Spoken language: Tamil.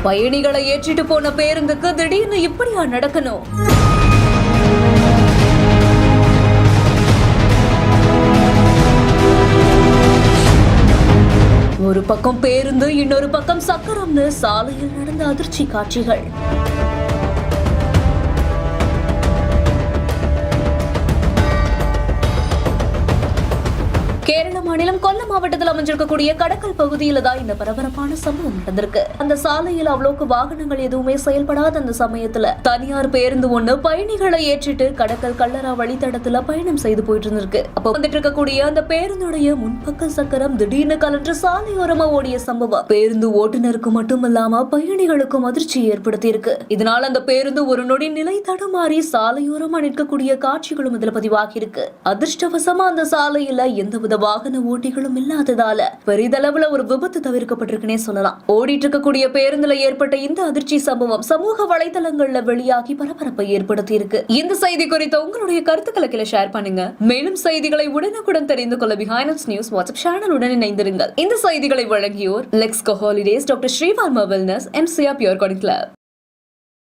பயணிகளை ஏற்றிட்டு போன பேருந்துக்கு திடீர்னு இப்படியா நடக்கணும்? ஒரு பக்கம் பேருந்து, இன்னொரு பக்கம் சக்கரம்னு சாலையில் நடந்த அதிர்ச்சி காட்சிகள். கேரள மாநிலம் கொல்லம் மாவட்டத்தில் அமைஞ்சிருக்கக்கூடிய கடற்கல் பகுதியில தான் இந்த பரபரப்பான சம்பவம் நடந்திருக்கு. அந்த சாலையில் அவ்வளவுக்கு வாகனங்கள் எதுவுமே செயல்படாத அந்த சமயத்துல தனியார் பேருந்து ஒண்ணு பயணிகளை ஏற்றிட்டு கடற்கல் கல்லரா வழித்தடத்துல பயணம் செய்து போயிட்டு இருந்திருக்கு. அப்ப வந்துட்டு இருக்கக்கூடிய அந்த பேருந்துடைய முன்பக்க சக்கரம் திடீர்னு கலன்று சாலையோரமா ஓடிய சம்பவம் பேருந்து ஓட்டுநருக்கு மட்டும் இல்லாம பயணிகளுக்கும் அதிர்ச்சி ஏற்படுத்தி இருக்கு. இதனால அந்த பேருந்து ஒரு நொடி நிலை தடுமாறி சாலையோரமா நிற்கக்கூடிய காட்சிகளும் இதுல பதிவாகி இருக்கு. அதிர்ஷ்டவசமா அந்த சாலையில எந்தவித வாகன ஓட்டிகளும் இல்லாததால பெரிதளவுல ஒரு விபத்து தவிர்க்கப்பட்டிருக்குன்னே சொல்லலாம். ஓடிட்டு இருக்கக்கூடிய பேருந்துல ஏற்பட்ட இந்த அதிர்ச்சி சம்பவம் சமூக வலைதளங்கள்ல வெளியாகி பரபரப்பை ஏற்படுத்தி இருக்கு. இந்த செய்தி குறித்த உங்களுடைய கருத்துக்களை கீழே ஷேர் பண்ணுங்க. மேலும் செய்திகளை உடனுக்குடன் தெரிந்து கொள்ள பிஹைண்ட் நியூஸ் வாட்ஸ்அப் சேனலுடன் இணைந்திருங்கள். இந்த செய்திகளை வழங்கியோர் Lexco holidays, doctor Srivarma wellness, MCR pure garden club.